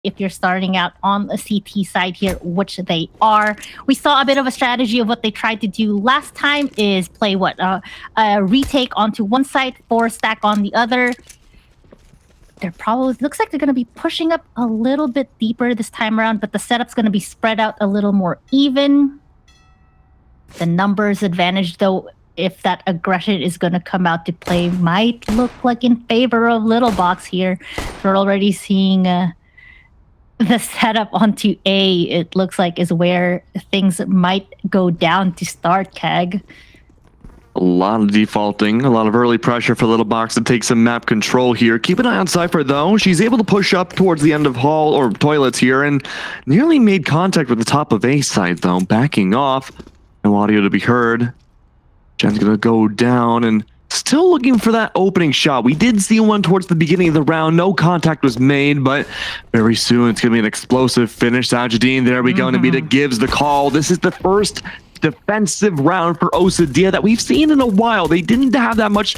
if you're starting out on the CT side here, which they are. We saw a bit of a strategy of what they tried to do last time is play a retake onto one side, 4-stack on the other. They're probably, looks like they're going to be pushing up a little bit deeper this time around, but the setup's going to be spread out a little more even. The numbers advantage, though, if that aggression is going to come out to play, might look like in favor of Little Bocks here. We're already seeing the setup onto A, it looks like, is where things might go down to start, Keg. A lot of defaulting, a lot of early pressure for Little Bocks to take some map control here. Keep an eye on Cypher, though. She's able to push up towards the end of hall or toilets here and nearly made contact with the top of A side, though. Backing off. No audio to be heard. Jen's going to go down and still looking for that opening shot. We did see one towards the beginning of the round. No contact was made, but very soon it's going to be an explosive finish. Sajidine, there we go. Namita gives the call. This is the first defensive round for OSADÍA that we've seen in a while. They didn't have that much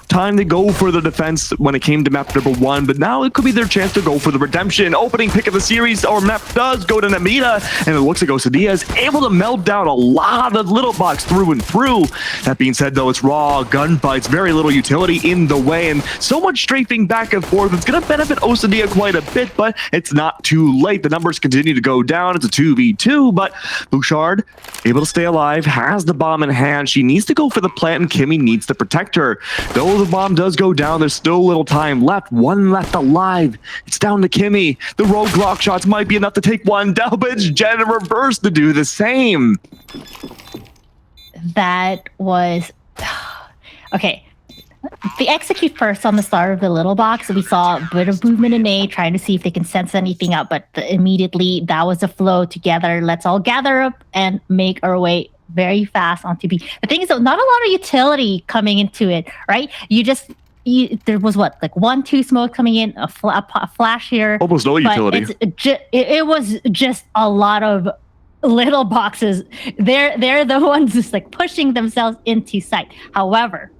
time to go for the defense when it came to map number 1, but now it could be their chance to go for the redemption. Opening pick of the series, or map does go to Namita, and it looks like OSADÍA is able to melt down a lot of Little Bocks through and through. That being said, though, it's raw gunfights, very little utility in the way, and so much strafing back and forth. It's going to benefit OSADÍA quite a bit, but it's not too late. The numbers continue to go down. It's a 2v2, but Bouchard able to stay alive, has the bomb in hand. She needs to go for the plant, and Kimmy needs to protect her. Though the bomb does go down, there's still a little time left. One left alive. It's down to Kimmy. The roadblock shots might be enough to take one down, but it's Jen in reverse to do the same. That was... Okay. They execute first on the start of the Little Bocks. We saw a bit of movement in A, trying to see if they can sense anything out, but immediately that was a flow together. Let's all gather up and make our way very fast onto B. The thing is, though, not a lot of utility coming into it, right? There was what, like 1-2 smoke coming in, a flash here. Almost no utility. It was just a lot of Little Boxes. They're the ones just like pushing themselves into sight. However,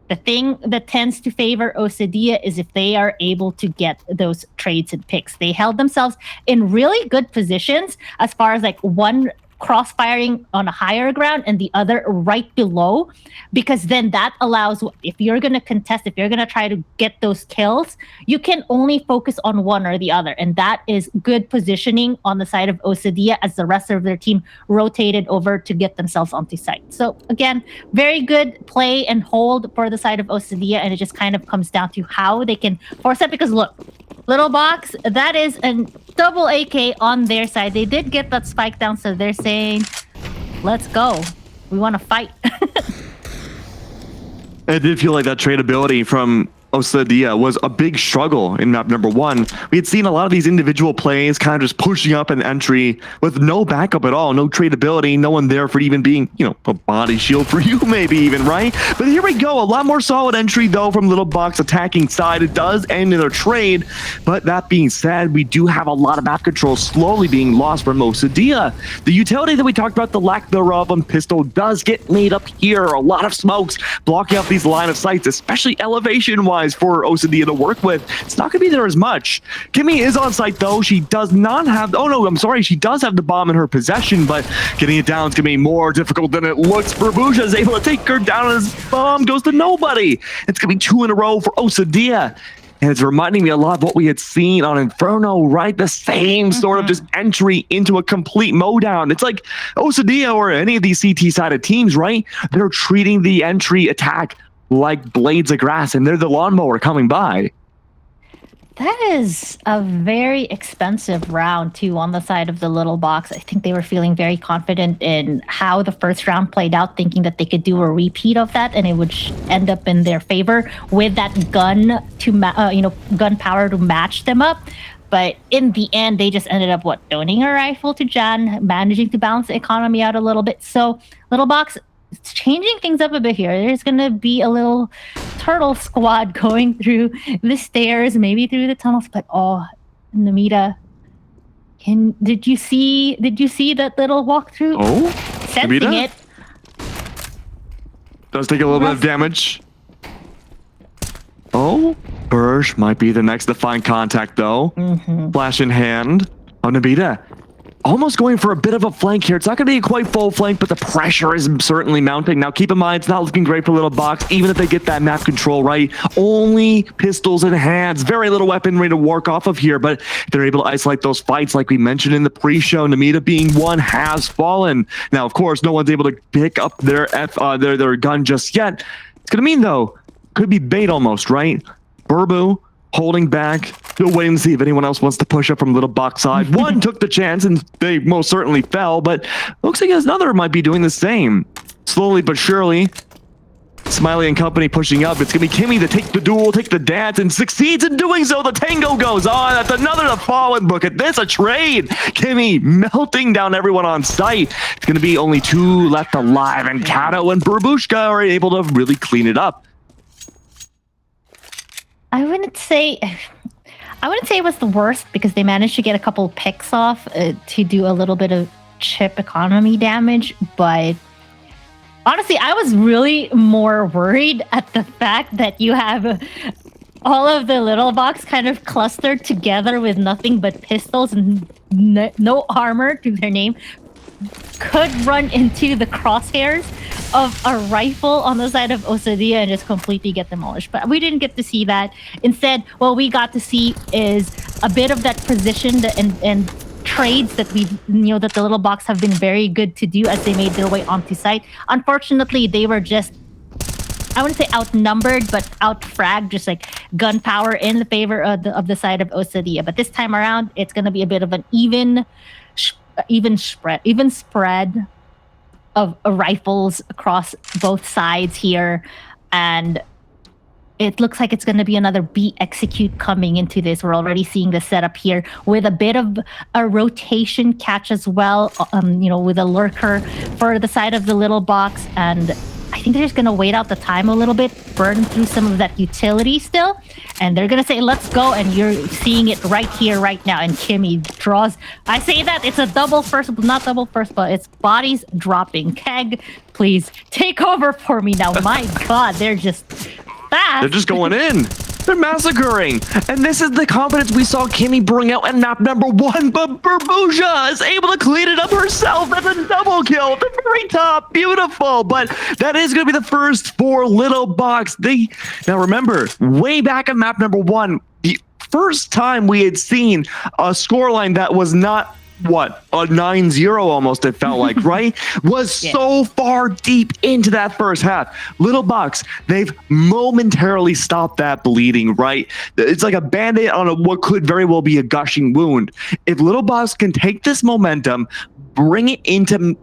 the thing that tends to favor OSADÍA is if they are able to get those trades and picks. They held themselves in really good positions as far as like one cross-firing on a higher ground and the other right below, because then that allows, if you're going to contest, if you're going to try to get those kills, you can only focus on one or the other, and that is good positioning on the side of OSADÍA as the rest of their team rotated over to get themselves onto site. So again, very good play and hold for the side of OSADÍA, and it just kind of comes down to how they can force it, because look, Little Bocks, that is a double AK on their side. They did get that spike down, so they're saying, let's go. We want to fight. It did feel like that tradability from OSADÍA was a big struggle in map number 1. We had seen a lot of these individual plays kind of just pushing up an entry with no backup at all, no tradability, no one there for even being, you know, a body shield for you maybe even, right? But here we go, a lot more solid entry though from Little Bocks attacking side. It does end in a trade, but that being said, we do have a lot of map control slowly being lost from OSADÍA. The utility that we talked about, the lack thereof on pistol, does get made up here. A lot of smokes blocking up these line of sights, especially elevation-wise for OSADÍA to work with. It's not going to be there as much. Kimmy is on site though. She does not have, oh no, I'm sorry, she does have the bomb in her possession, but getting it down is going to be more difficult than it looks. Burbuja is able to take her down as bomb goes to nobody. It's going to be 2 in a row for OSADÍA. And it's reminding me a lot of what we had seen on Inferno, right? The same sort of just entry into a complete mowdown. It's like OSADÍA or any of these CT-sided teams, right? They're treating the entry attack like blades of grass, and they're the lawnmower coming by. That is a very expensive round, too, on the side of the Little Bocks. I think they were feeling very confident in how the first round played out, thinking that they could do a repeat of that, and it would end up in their favor with that gun to, gunpowder to match them up. But in the end, they just ended up, donating a rifle to Jan, managing to balance the economy out a little bit. So Little Bocks, it's changing things up a bit here. There's going to be a little turtle squad going through the stairs, maybe through the tunnels. But oh, Namita, did you see that little walkthrough? Oh, sensing Namita? It. Does take a little bit of damage. Oh, Bursch might be the next to find contact, though. Flash in hand. Oh, Nabita. Almost going for a bit of a flank here. It's not going to be quite full flank, but the pressure is certainly mounting. Now, keep in mind, it's not looking great for Little Bocks, even if they get that map control right. Only pistols in hands. Very little weaponry to work off of here, but they're able to isolate those fights like we mentioned in the pre-show. Namita being one has fallen. Now, of course, no one's able to pick up their gun just yet. It's going to mean, though, could be bait almost, right? Burbu holding back, still waiting to see if anyone else wants to push up from Little Box side. One took the chance and they most certainly fell, but looks like another might be doing the same. Slowly but surely, Smiley and company pushing up. It's going to be Kimmy to take the duel, take the dance, and succeeds in doing so. The tango goes on. That's another to fall, and look at this, a trade. Kimmy melting down everyone on site. It's going to be only 2 left alive, and Kato and Burbushka are able to really clean it up. I wouldn't say it was the worst because they managed to get a couple picks off to do a little bit of chip economy damage. But honestly, I was really more worried at the fact that you have all of the Little Box kind of clustered together with nothing but pistols and no armor to their name. Could run into the crosshairs of a rifle on the side of OSADÍA and just completely get demolished. But we didn't get to see that. Instead, what we got to see is a bit of that position and trades that that the Little Box have been very good to do as they made their way onto site. Unfortunately, they were just, I wouldn't say outnumbered, but outfragged, just like gunpowder in the favor of the side of OSADÍA. But this time around, it's going to be a bit of an even spread of rifles across both sides here, and it looks like it's going to be another B execute coming into this. We're already seeing the setup here with a bit of a rotation catch as well, with a lurker for the side of the Little Box, and I think they're just going to wait out the time a little bit, burn through some of that utility still, and they're going to say, let's go, and you're seeing it right here, right now, and Kimmy draws. I say that, it's a double first, not double first, but it's bodies dropping. Keg, please, take over for me now. My God, they're just fast. They're just going in. They're massacring. And this is the confidence we saw Kimmy bring out in map number 1, but Burbuja is able to clean it up herself. That's a double kill at the very top. Beautiful. But that is going to be the first for Little Box. Now remember, way back in map number 1, the first time we had seen a scoreline that was not a 9-0 almost, it felt like, right? Was so far deep into that first half. Little Box, they've momentarily stopped that bleeding, right? It's like a band-aid on what could very well be a gushing wound. If Little Box can take this momentum, bring it into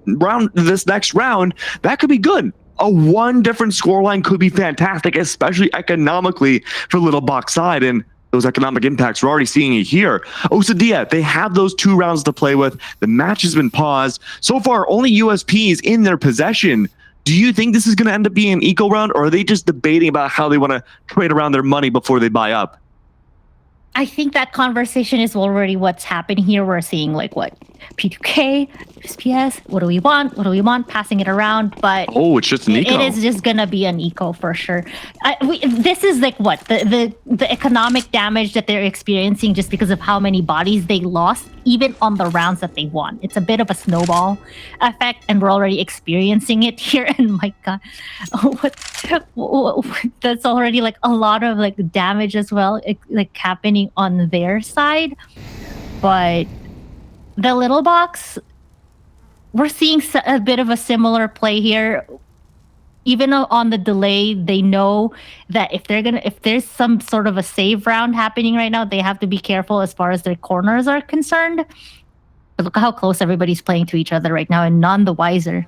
this next round, that could be good. A 1 different scoreline could be fantastic, especially economically for Little Box side, and those economic impacts, we're already seeing it here. OSADÍA, they have those 2 rounds to play with. The match has been paused. So far, only USPs in their possession. Do you think this is going to end up being an eco round, or are they just debating about how they want to trade around their money before they buy up? I think that conversation is already what's happening here. We're seeing P2K, SPS, what do we want, passing it around, but it's just an eco. It is just gonna be an eco for sure. This is the economic damage that they're experiencing just because of how many bodies they lost, even on the rounds that they won. It's a bit of a snowball effect, and we're already experiencing it here. And my God, that's already a lot of damage as well, happening on their side. But the Little Box, we're seeing a bit of a similar play here. Even on the delay, they know that if there's some sort of a save round happening right now, they have to be careful as far as their corners are concerned. But look how close everybody's playing to each other right now, and none the wiser.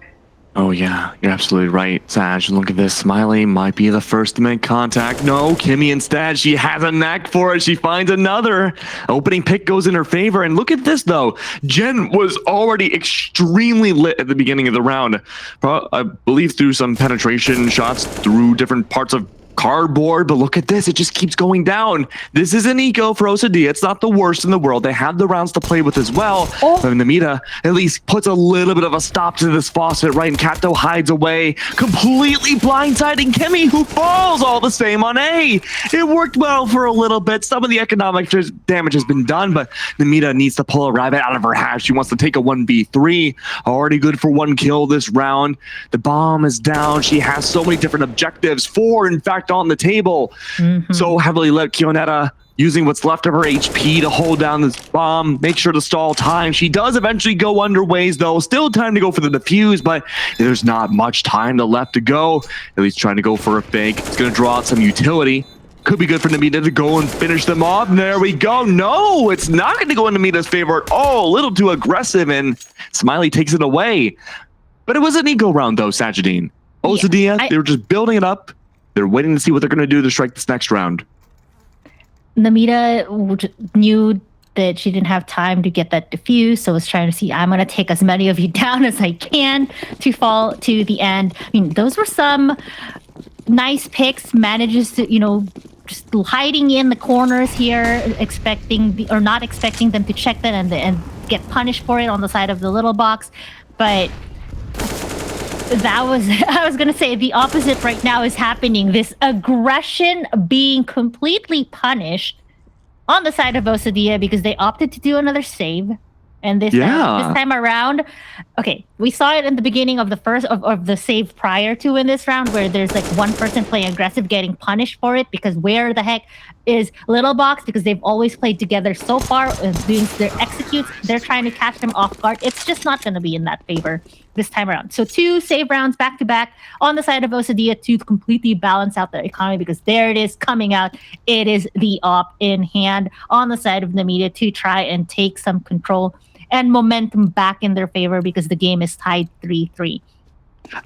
Oh yeah, you're absolutely right, Saj. Look at this. Smiley might be the first to make contact. No, Kimmy instead, she has a knack for it. She finds another. Opening pick goes in her favor. And look at this, though. Jen was already extremely lit at the beginning of the round. I believe through some penetration shots through different parts of cardboard, but look at this. It just keeps going down. This is an eco for OSADÍA. It's not the worst in the world. They have the rounds to play with as well. Oh. But Namita at least puts a little bit of a stop to this faucet, right? And Kato hides away, completely blindsiding Kimmy, who falls all the same on A. It worked well for a little bit. Some of the economic damage has been done, but Namita needs to pull a rabbit out of her hat. She wants to take a 1v3. Already good for 1 kill this round. The bomb is down. She has so many different objectives. 4, in fact, on the table. So heavily led Kionetta using what's left of her HP to hold down this bomb, make sure to stall time. She does eventually go underways, though. Still time to go for the defuse, but there's not much time left to go. At least trying to go for a fake. It's going to draw out some utility. Could be good for Namita to go and finish them off. There we go. No, it's not going to go in Namita's favor at all. A little too aggressive, and Smiley takes it away. But it was an eco round, though, Sajidine. OSADÍA, they were just building it up. They're waiting to see what they're going to do to strike this next round. Namita knew that she didn't have time to get that diffuse, so was trying to see, I'm going to take as many of you down as I can to fall to the end. I mean, those were some nice picks, manages to, you know, just hiding in the corners here, not expecting them to check that and get punished for it on the side of the little box. But that was, I was going to say, the opposite right now is happening. This aggression being completely punished on the side of OSADÍA because they opted to do another save. And this time around, okay, we saw it in the beginning of the first of the save prior to in this round, where there's like one person playing aggressive getting punished for it, because where the heck is Little Bocks? Because they've always played together so far, doing their executes, they're trying to catch them off guard. It's just not going to be in that favor this time around. So 2 save rounds back to back on the side of OSADÍA to completely balance out their economy, because there it is coming out. It is the op in hand on the side of Namita to try and take some control and momentum back in their favor, because the game is tied 3-3.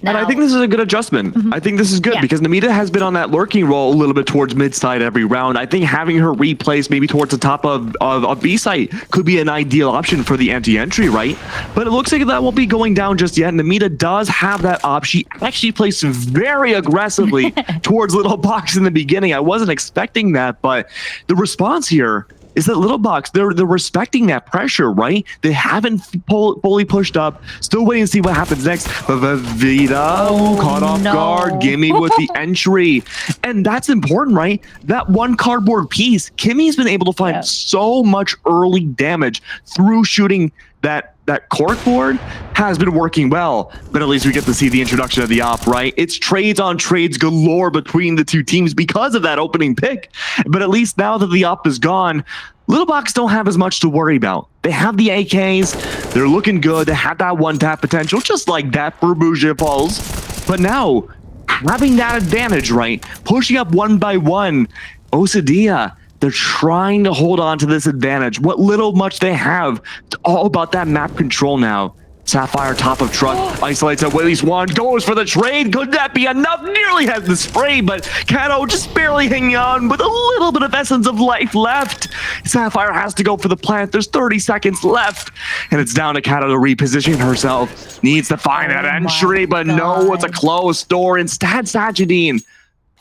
And I think this is a good adjustment. I think this is good because Namita has been on that lurking role a little bit towards mid side every round. I think having her replaced maybe towards the top of B site could be an ideal option for the anti-entry, right? But it looks like that won't be going down just yet. Namita does have that op. She actually plays very aggressively towards Little Bocks in the beginning. I wasn't expecting that, but the response here is that Little Bocks, they're respecting that pressure, right? They haven't fully pushed up. Still waiting to see what happens next. But Vita caught off guard. Gimme with the entry. And that's important, right? That one cardboard piece, Kimmy's been able to find so much early damage through shooting that corkboard has been working well, but at least we get to see the introduction of the op, right? It's trades on trades galore between the two teams because of that opening pick. But at least now that the op is gone, Little Bocks don't have as much to worry about. They have the AKs, they're looking good, they have that one-tap potential, just like that for Bougie Falls. But now, having that advantage, right? Pushing up 1 by 1, OSADÍA, they're trying to hold on to this advantage. What little much they have, it's all about that map control now. Sapphire top of truck, isolates at Willie Swan, goes for the trade. Could that be enough? Nearly has the spray, but Kato just barely hanging on with a little bit of essence of life left. Sapphire has to go for the plant. There's 30 seconds left, and it's down to Kato to reposition herself. Needs to find that entry, but no, it's a closed door. Instead, Sajidine,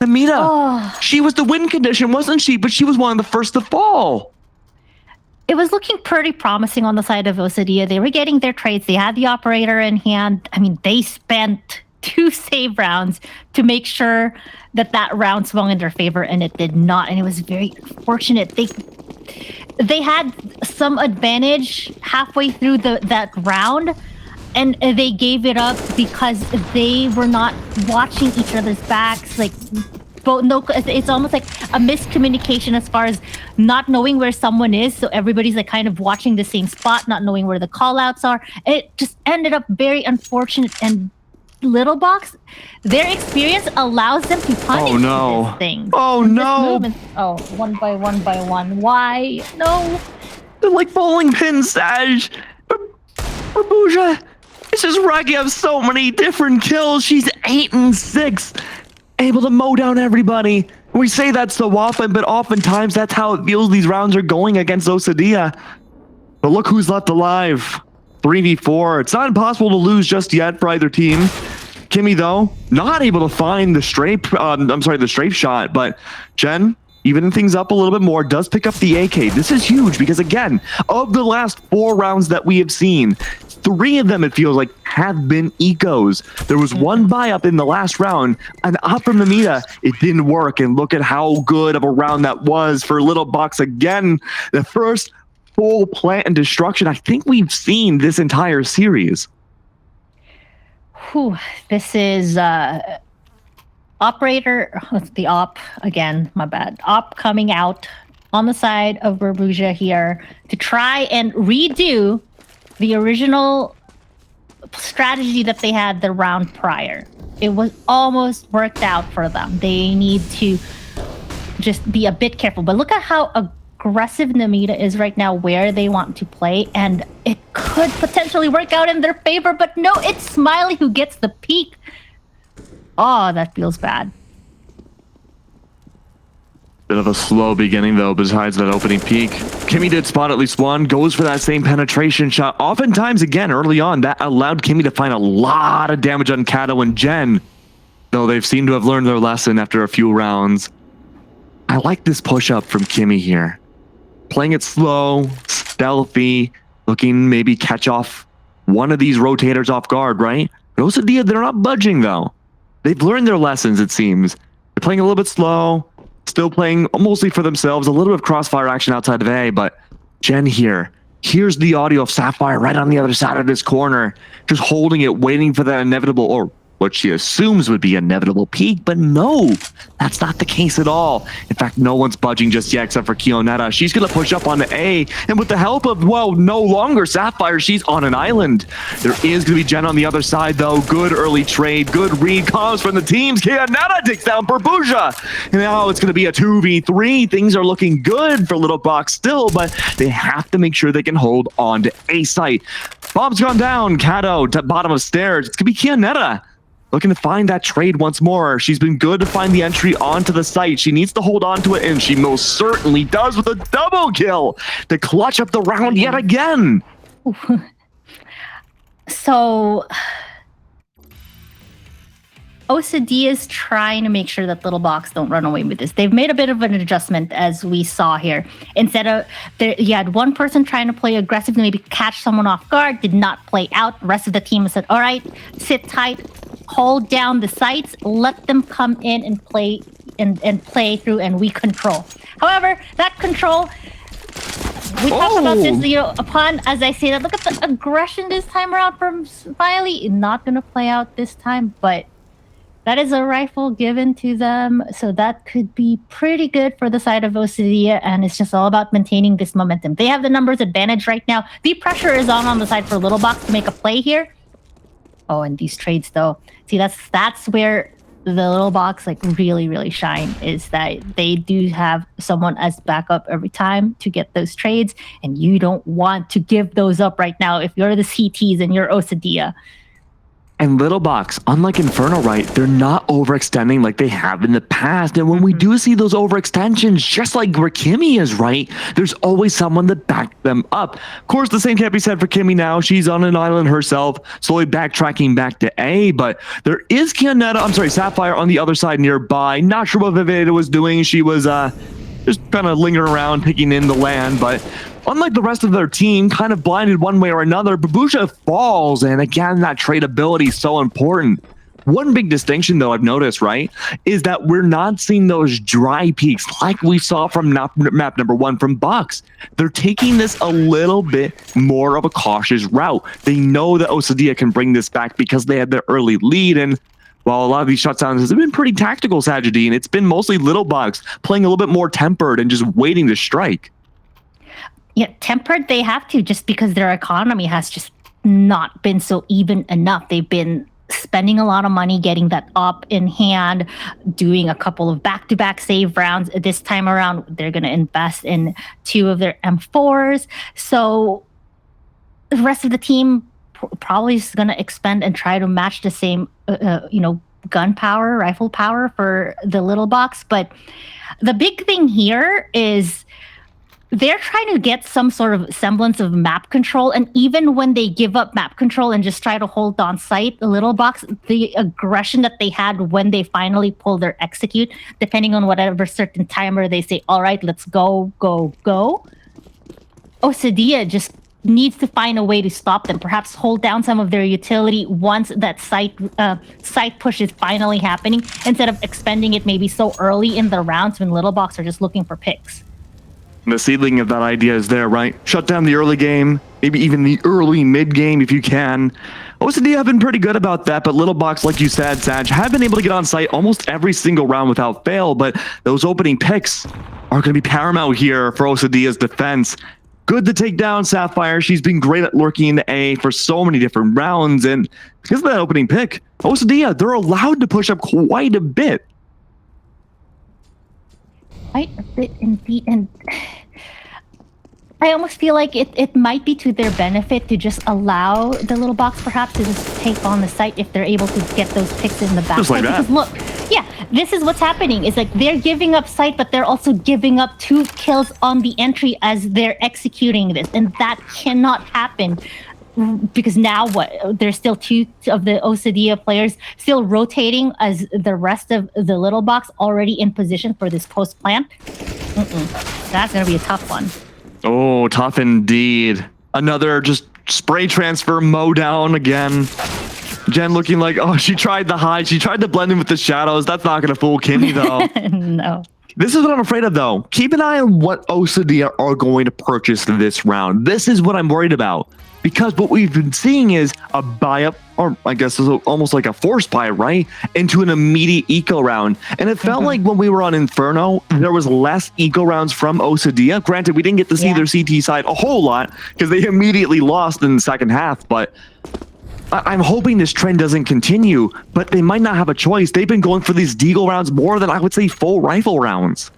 Namita, she was the win condition, wasn't she? But she was one of the first to fall. It was looking pretty promising on the side of OSADÍA. They were getting their trades. They had the operator in hand. I mean, they spent 2 save rounds to make sure that that round swung in their favor, and it did not. And it was very unfortunate. They had some advantage halfway through that round, and they gave it up because they were not watching each other's backs. Like, it's almost like a miscommunication as far as not knowing where someone is. So everybody's like kind of watching the same spot, not knowing where the call outs are. It just ended up very unfortunate. And Little Bocks, their experience allows them to punish these things. Oh no! Oh, 1 by 1 by 1. Why? No. They're like bowling pins, Saj. Rabuja, it's just racking up so many different kills. She's 8 and 6. Able to mow down everybody. We say that so often, but oftentimes that's how it feels these rounds are going against OSADÍA. But look who's left alive. 3v4. It's not impossible to lose just yet for either team. Kimmy, though, not able to find the strafe, the strafe shot, but Jen, evening things up a little bit more, does pick up the AK. This is huge because, again, of the last 4 rounds that we have seen, 3 of them, it feels like, have been ecos. There was one buy up in the last round, and up from Namita, it didn't work. And look at how good of a round that was for Little Bocks again. The first full plant and destruction I think we've seen this entire series. Whew, this is operator, the op again, my bad. Op coming out on the side of Burbuja here to try and redo the original strategy that they had the round prior. It was almost worked out for them. They need to just be a bit careful. But look at how aggressive Namita is right now, where they want to play, and it could potentially work out in their favor, but no, it's Smiley who gets the peek. Oh, that feels bad. Bit of a slow beginning, though, besides that opening peak. Kimmy did spot at least one, goes for that same penetration shot. Oftentimes, again, early on, that allowed Kimmy to find a lot of damage on Kato and Jen, though they've seemed to have learned their lesson after a few rounds. I like this push-up from Kimmy here. Playing it slow, stealthy, looking maybe catch off one of these rotators off guard, right? But OSADÍA, they're not budging, though. They've learned their lessons, it seems. They're playing a little bit slow, still playing mostly for themselves, a little bit of crossfire action outside of A, but Jen here. Here's the audio of Sapphire right on the other side of this corner, just holding it, waiting for that inevitable, or what she assumes would be inevitable peak, but no, that's not the case at all. In fact, no one's budging just yet except for Kionetta. She's going to push up onto A, and with the help of, well, no longer Sapphire, she's on an island. There is going to be Jen on the other side, though. Good early trade, good read comes from the teams. Kionetta takes down Burbuja, and now it's going to be a 2v3. Things are looking good for Little Bocks still, but they have to make sure they can hold on to A site. Bomb's gone down. Kato to bottom of stairs. It's going to be Kionetta looking to find that trade once more. She's been good to find the entry onto the site. She needs to hold on to it, and she most certainly does with a double kill to clutch up the round yet again. So OSADÍA is trying to make sure that Little Bocks don't run away with this. They've made a bit of an adjustment, as we saw here. Instead of, you had one person trying to play aggressive to maybe catch someone off guard, did not play out. The rest of the team said, all right, sit tight, hold down the sites, let them come in and play and play through, and we control. However, that control, we talked about this, upon, as I say that, look at the aggression this time around from Smiley. Not going to play out this time, but that is a rifle given to them, so that could be pretty good for the side of OSADÍA, and it's just all about maintaining this momentum. They have the numbers advantage right now. The pressure is on the side for Little Bocks to make a play here. Oh, and these trades, though. See, that's where the Little Bocks really shine, is that they do have someone as backup every time to get those trades, and you don't want to give those up right now if you're the CTs and you're OSADÍA. And Little Bocks, unlike Inferno, right, they're not overextending like they have in the past. And when we do see those overextensions, just like where Kimmy is, right, there's always someone to back them up. Of course, the same can't be said for Kimmy now. She's on an island herself, slowly backtracking back to A. But there is Sapphire on the other side nearby. Not sure what Viveda was doing. She was just kind of lingering around, taking in the land. But unlike the rest of their team, kind of blinded one way or another, Burbuja falls, and again, that tradability is so important. One big distinction, though, I've noticed, right, is that we're not seeing those dry peaks like we saw from map number 1 from Bocks. They're taking this a little bit more of a cautious route. They know that OSADÍA can bring this back because they had their early lead, and while a lot of these shutdowns have been pretty tactical, Sajidine, it's been mostly Little Bocks playing a little bit more tempered and just waiting to strike. Yeah, tempered they have to, just because their economy has just not been so even enough. They've been spending a lot of money getting that up in hand, doing a couple of back-to-back save rounds. This time around, they're going to invest in 2 of their M4s. So the rest of the team probably is going to expend and try to match the same, gun power, rifle power for the Little Bocks. But the big thing here is they're trying to get some sort of semblance of map control, and even when they give up map control and just try to hold on site, the little box, the aggression that they had when they finally pull their execute, depending on whatever certain timer they say, all right, let's go, go, go. OSADIA just needs to find a way to stop them, perhaps hold down some of their utility once that site push is finally happening, instead of expending it maybe so early in the rounds when little box are just looking for picks. The seedling of that idea is there, right? Shut down the early game, maybe even the early mid game if you can. OSADIA have been pretty good about that, but Little Box, like you said, Sag, have been able to get on site almost every single round without fail, but those opening picks are going to be paramount here for OSADIA's defense. Good to take down Sapphire. She's been great at lurking in the A for so many different rounds, and because of that opening pick, OSADIA, they're allowed to push up quite a bit. Quite a bit indeed, and I almost feel like it might be to their benefit to just allow the little box perhaps to just take on the site if they're able to get those picks in the back. Just like that. Because look, yeah, this is what's happening. It's like they're giving up site, but they're also giving up 2 kills on the entry as they're executing this, and that cannot happen. Because now what? There's still 2 of the OSADIA players still rotating as the rest of the little box already in position for this post plant. That's going to be a tough one. Oh, tough indeed. Another just spray transfer mow down again. Jen looking like, oh, she tried the hide. She tried to blend in with the shadows. That's not going to fool Kimmy, though. No. This is what I'm afraid of, though. Keep an eye on what OSADIA are going to purchase this round. This is what I'm worried about. Because what we've been seeing is a buy-up, or I guess it's almost like a force buy, right? Into an immediate eco round. And it felt like when we were on Inferno, there was less eco rounds from OSADIA. Granted, we didn't get to see their CT side a whole lot because they immediately lost in the second half. But I'm hoping this trend doesn't continue, but they might not have a choice. They've been going for these deagle rounds more than, I would say, full rifle rounds.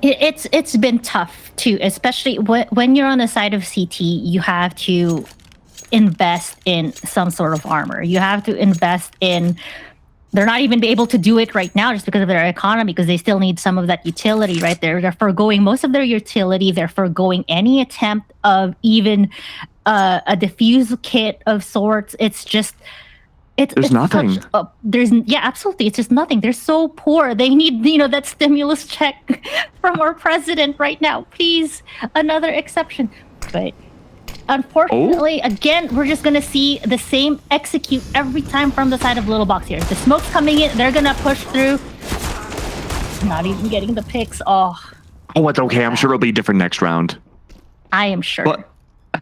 It's been tough too, especially when you're on the side of CT. You have to invest in some sort of armor. You have to invest in. They're not even able to do it right now just because of their economy, because they still need some of that utility right there. They're forgoing most of their utility. They're forgoing any attempt of even a diffuse kit of sorts. It's just. There's nothing. Absolutely. It's just nothing. They're so poor. They need, that stimulus check from our president right now. Please, another exception. But unfortunately, again, we're just gonna see the same execute every time from the side of Little Box here. The smoke's coming in. They're gonna push through. Not even getting the picks. Oh, it's okay. I'm sure it'll be different next round. I am sure. But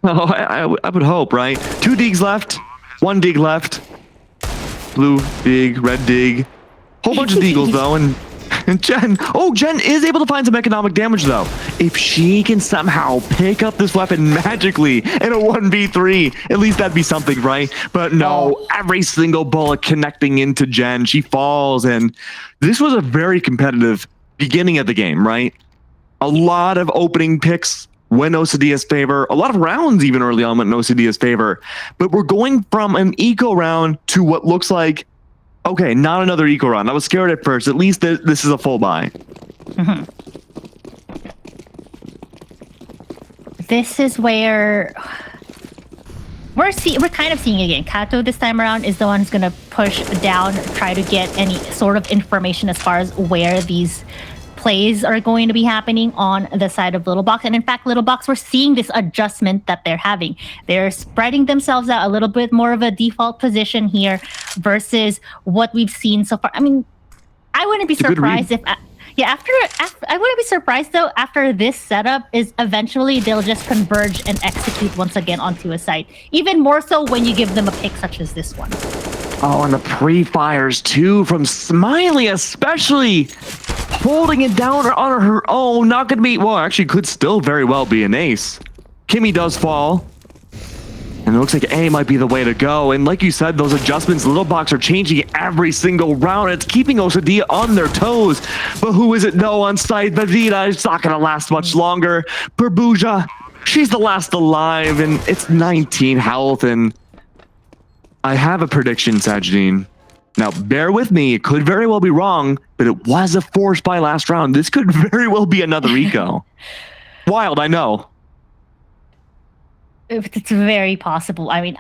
I would hope, right? 2 digs left. 1 dig left. Blue dig, red dig, whole bunch of deagles though, and Jen is able to find some economic damage though. If she can somehow pick up this weapon magically in a 1v3, at least that'd be something, right? But no, every single bullet connecting into Jen, she falls, and this was a very competitive beginning of the game, right? A lot of opening picks went OSADIA's favor. A lot of rounds even early on went in OSADIA's favor. But we're going from an eco round to what looks like, okay, not another eco round. I was scared at first. At least this is a full buy. This is where we're kind of seeing it again. Kato this time around is the one who's going to push down, try to get any sort of information as far as where these plays are going to be happening on the side of Little Box. And in fact, Little Box, we're seeing this adjustment that they're having. They're spreading themselves out a little bit more of a default position here versus what we've seen so far. I mean, I wouldn't be surprised if... after I wouldn't be surprised though, after this setup is eventually they'll just converge and execute once again onto a site. Even more so when you give them a pick such as this one. Oh, and the pre-fires too from Smiley, especially holding it down on her own. Not going to be, well, actually could still very well be an ace. Kimmy does fall. And it looks like A might be the way to go. And like you said, those adjustments, Little Box are changing every single round. It's keeping OSADIA on their toes. But who is it? No, on site. Vavita, it's not going to last much longer. Burbuja, she's the last alive. And it's 19 health. And I have a prediction, Sajidine. Now, bear with me. It could very well be wrong. But it was a force by last round. This could very well be another eco. Wild, I know. It's very possible. I mean,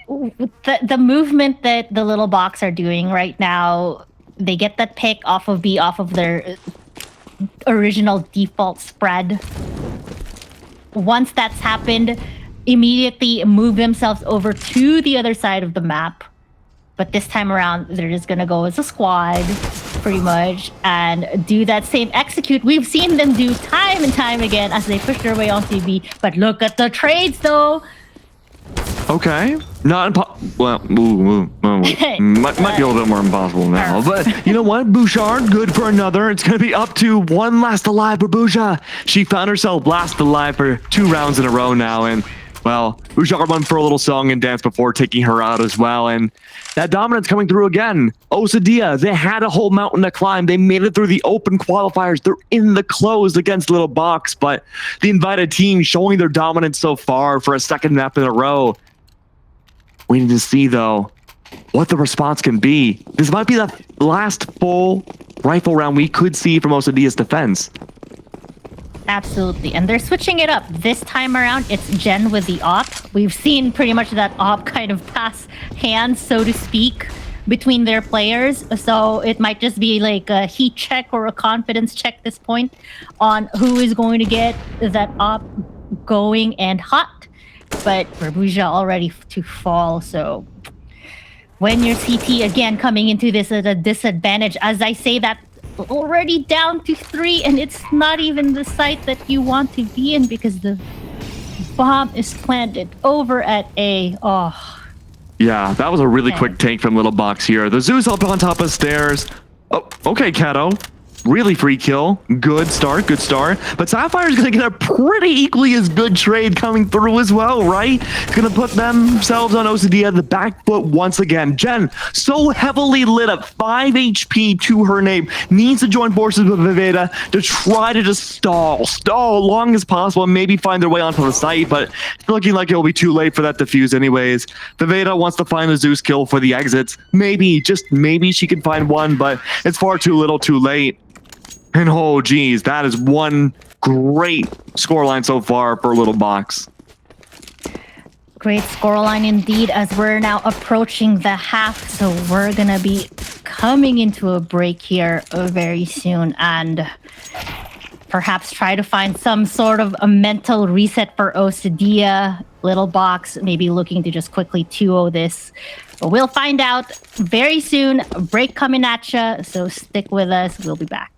the movement that the little Bocks are doing right now, they get that pick off of B, off of their original default spread. Once that's happened, immediately move themselves over to the other side of the map. But this time around, they're just gonna go as a squad, pretty much, and do that same execute we've seen them do time and time again as they push their way onto B. But look at the trades, though. Okay, not well, might be a little bit more impossible now. But you know what, Bouchard, good for another. It's gonna be up to one last alive for Bouchard. She found herself last alive for 2 rounds in a row now, and well, Bouchard went for a little song and dance before taking her out as well, and that dominance coming through again. OSADÍA, they had a whole mountain to climb. They made it through the open qualifiers. They're in the closed against Little Bocks, but the invited team showing their dominance so far for a second map in a row. We need to see, though, what the response can be. This might be the last full rifle round we could see from OSADÍA's defense. Absolutely, and they're switching it up. This time around, it's Jen with the AWP. We've seen pretty much that AWP kind of pass hands, so to speak, between their players. So it might just be like a heat check or a confidence check at this point on who is going to get that AWP going and hot. But Rabuja already to fall, so when your CT again coming into this at a disadvantage, as I say that, already down to 3, and it's not even the site that you want to be in because the bomb is planted over at A. Oh. Yeah, that was a really quick take from Little Bocks here. The Zeus up on top of stairs. Oh, okay, Kato. Really free kill. Good start, good start. But Sapphire's going to get a pretty equally as good trade coming through as well, right? It's going to put themselves on OSADÍA the back foot once again. Jen, so heavily lit up, 5 HP to her name, needs to join forces with Viveda to try to just stall as long as possible and maybe find their way onto the site, but it's looking like it'll be too late for that defuse anyways. Viveda wants to find the Zeus kill for the exits. Maybe, just maybe she can find one, but it's far too little too late. And oh geez, that is one great scoreline so far for Little Bocks. Great scoreline indeed, as we're now approaching the half, so we're gonna be coming into a break here very soon, and perhaps try to find some sort of a mental reset for OSADÍA. Little Bocks maybe looking to just quickly 2-0 this. But we'll find out very soon. A break coming at ya, so stick with us. We'll be back.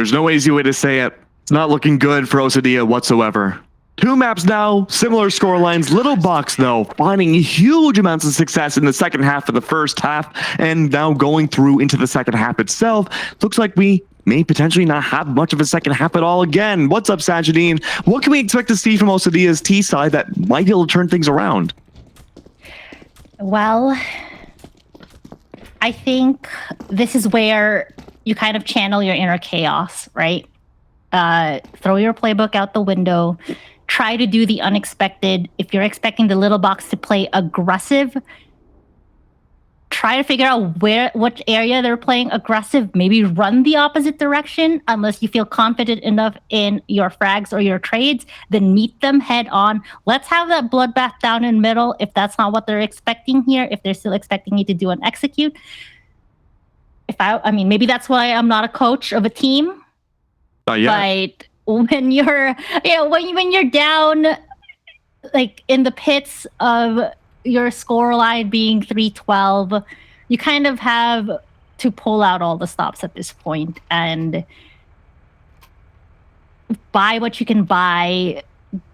There's no easy way to say it. It's not looking good for OSADÍA whatsoever. 2 maps now, similar scorelines. Little Bocks, though, finding huge amounts of success in the second half of the first half, and now going through into the second half itself. Looks like we may potentially not have much of a second half at all again. What's up, Sajidine? What can we expect to see from OSADÍA's T side that might be able to turn things around? Well, I think this is where you kind of channel your inner chaos, right? Throw your playbook out the window. Try to do the unexpected. If you're expecting the Little Bocks to play aggressive, try to figure out which area they're playing aggressive. Maybe run the opposite direction unless you feel confident enough in your frags or your trades. Then meet them head on. Let's have that bloodbath down in middle if that's not what they're expecting here. If they're still expecting you to do an execute. I mean, maybe that's why I'm not a coach of a team. Yeah. But when you're, when you're down, like in the pits of your scoreline being 3-12, you kind of have to pull out all the stops at this point and buy what you can buy,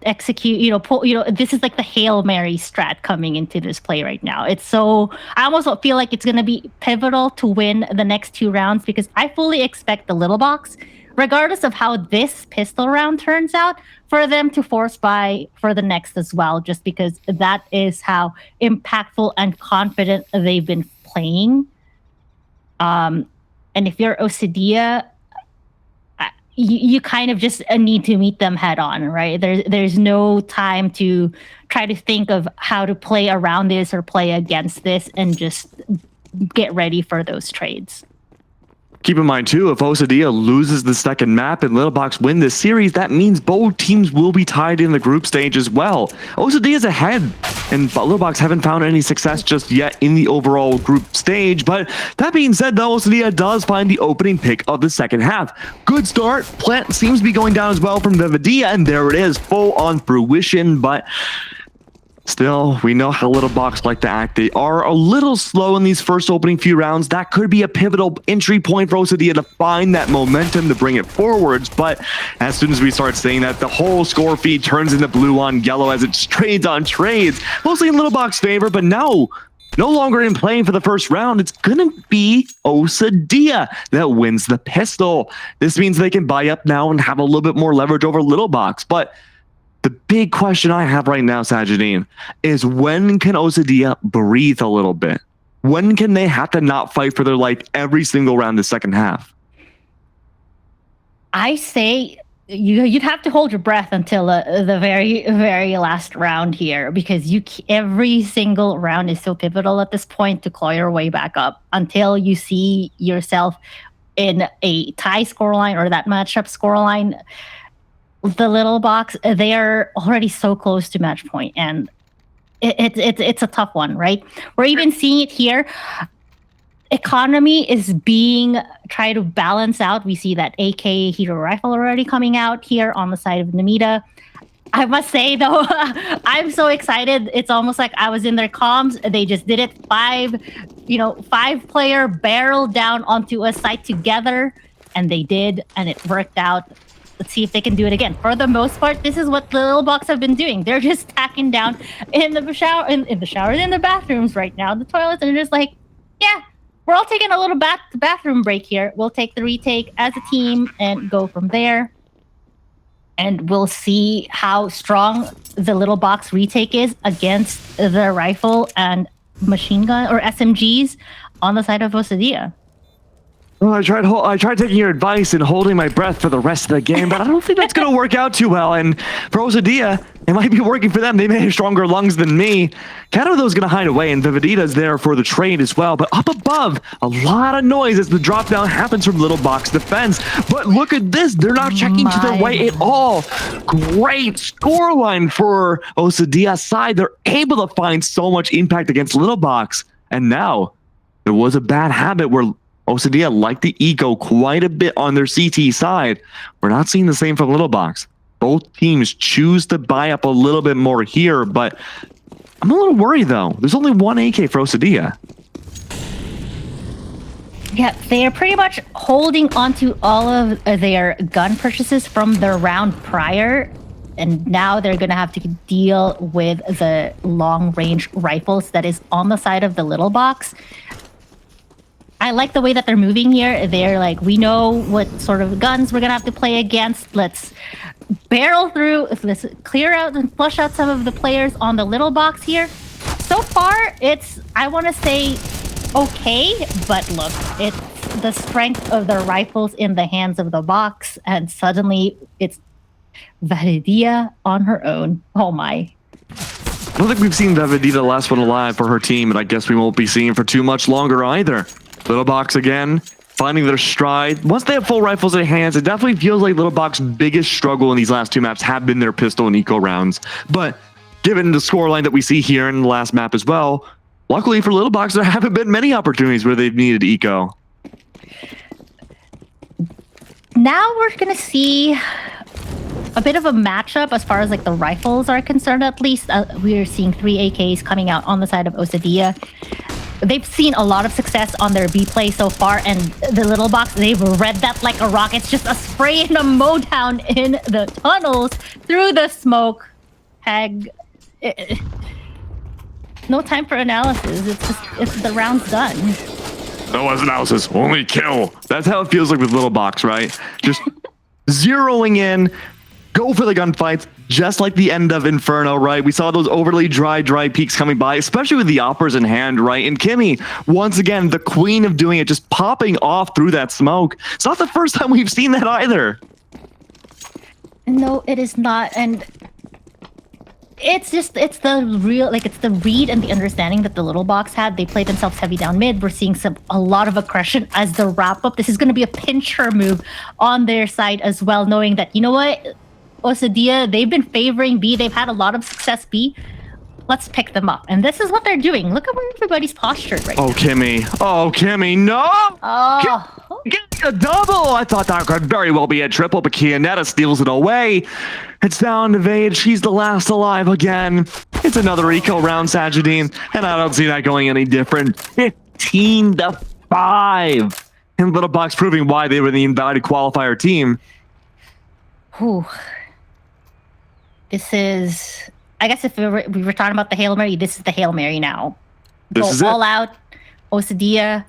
execute, this is like the Hail Mary strat coming into this play right now. It's so, I almost feel like it's going to be pivotal to win the next 2 rounds because I fully expect the Little Bocks, regardless of how this pistol round turns out, for them to force buy for the next as well, just because that is how impactful and confident they've been playing. And if you're OSADÍA, you kind of just need to meet them head on, right? There's no time to try to think of how to play around this or play against this, and just get ready for those trades. Keep in mind, too, if OSADÍA loses the second map and Little Bocks win this series, that means both teams will be tied in the group stage as well. OSADÍA's ahead, and Little Bocks haven't found any success just yet in the overall group stage. But that being said, though, OSADÍA does find the opening pick of the second half. Good start. Plant seems to be going down as well from OSADÍA, and there it is, full on fruition. But still, we know how Little Bocks like to act. They are a little slow in these first opening few rounds. That could be a pivotal entry point for OSADÍA to find that momentum to bring it forwards. But as soon as we start saying that, the whole score feed turns into blue on yellow as it's trades on trades. Mostly in Little Bocks' favor, but no longer in playing for the first round. It's going to be OSADÍA that wins the pistol. This means they can buy up now and have a little bit more leverage over Little Bocks. But the big question I have right now, Sajidine, is when can OSADÍA breathe a little bit? When can they have to not fight for their life every single round the second half? I say you'd have to hold your breath until the very, very last round here, because every single round is so pivotal at this point to claw your way back up until you see yourself in a tie scoreline or that matchup scoreline. The Little Bocks, they are already so close to match point, and it's a tough one, right? We're even seeing it here. Economy is being tried to balance out. We see that AK Hero Rifle already coming out here on the side of Namida. I must say, though, I'm so excited. It's almost like I was in their comms. They just did it. 5-player barrel down onto a site together, and they did, and it worked out. Let's see if they can do it again. For the most part, this is what the Little Bocks have been doing. They're just tacking down in the shower, in the bathrooms right now, the toilets, and they're just like, yeah, we're all taking a little bathroom break here. We'll take the retake as a team and go from there. And we'll see how strong the Little Bocks retake is against the rifle and machine gun or SMGs on the side of OSADÍA. Well, I tried taking your advice and holding my breath for the rest of the game, but I don't think that's going to work out too well. And for OSADÍA, it might be working for them. They may have stronger lungs than me. Kanato's going to hide away, and Vividita's there for the trade as well. But up above, a lot of noise as the drop down happens from Little Bocks defense. But look at this. They're not checking to their right at all. Great scoreline for OSADÍA's side. They're able to find so much impact against Little Bocks. And now, there was a bad habit where OSADÍA liked the eco quite a bit on their CT side. We're not seeing the same from Little Bocks. Both teams choose to buy up a little bit more here, but I'm a little worried, though. There's only one AK for OSADÍA. Yeah, they're pretty much holding onto all of their gun purchases from the round prior, and now they're gonna have to deal with the long-range rifles that is on the side of the little box. I like the way that they're moving here. They're like, we know what sort of guns we're gonna have to play against. Let's barrel through, let's clear out and flush out some of the players on the little box here. So far, it's, I want to say, okay, but look, it's the strength of the rifles in the hands of the box, and suddenly it's OSADÍA on her own. Oh my. I don't think we've seen OSADÍA the last one alive for her team, and I guess we won't be seeing for too much longer either. Little Box again, finding their stride. Once they have full rifles in hands, it definitely feels like Little Box's biggest struggle in these last two maps have been their pistol and eco rounds. But given the scoreline that we see here in the last map as well, luckily for Little Box, there haven't been many opportunities where they've needed eco. Now we're going to see a bit of a matchup as far as like the rifles are concerned, at least. We're seeing 3 AKs coming out on the side of OSADÍA. They've seen a lot of success on their B play so far, and the Little Box, they've read that like a rock. It's just a spray and a mow down in the tunnels through the smoke. No time for analysis. It's the round's done. No analysis, only kill. That's how it feels like with Little Box, right? Just zeroing in, go for the gunfights, just like the end of Inferno, right? We saw those overly dry peaks coming by, especially with the oppers in hand, right? And Kimmy, once again, the queen of doing it, just popping off through that smoke. It's not the first time we've seen that either. No, it is not. And it's the real, like, it's the read and the understanding that the Little Box had. They played themselves heavy down mid. We're seeing a lot of aggression as the wrap up. This is going to be a pincher move on their side as well, knowing that, you know what, OSADÍA, they've been favoring B. They've had a lot of success B. Let's pick them up. And this is what they're doing. Look at where everybody's postured right now. Oh, Kimmy, no! Oh. Getting a double! I thought that could very well be a triple, but Kianetta steals it away. It's down to Vade. She's the last alive again. It's another eco round, Sajidine, and I don't see that going any different. 15-5. And Little Box proving why they were the invited qualifier team. Whew. This is, I guess if we were talking about the Hail Mary, this is the Hail Mary now. This is all it. out. OSADÍA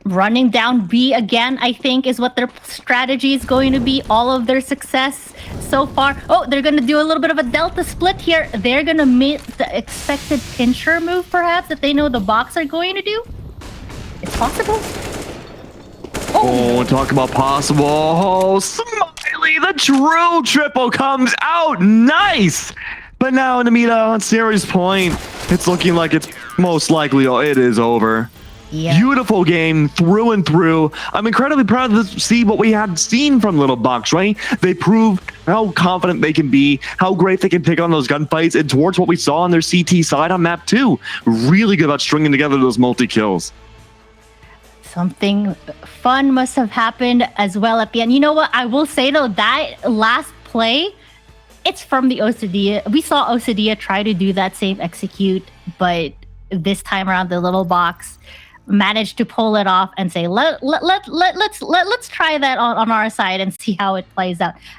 running down B again, I think, is what their strategy is going to be. All of their success so far. Oh, they're going to do a little bit of a delta split here. They're going to meet the expected pincher move, perhaps, that they know the Box are going to do. It's possible. Oh, talk about possible. Oh, Smiley, the true triple comes out. Nice. But now, Namita, on Sarah's point, it's looking like it's most likely, it is over. Yeah. Beautiful game through and through. I'm incredibly proud to see what we had seen from Little Box, right? They proved how confident they can be, how great they can take on those gunfights, and towards what we saw on their CT side on map 2. Really good about stringing together those multi-kills. Something fun must have happened as well at the end. You know what? I will say, though, that last play, it's from the OSADÍA. We saw OSADÍA try to do that same execute, but this time around, the Little Box managed to pull it off and say, let's try that on our side and see how it plays out.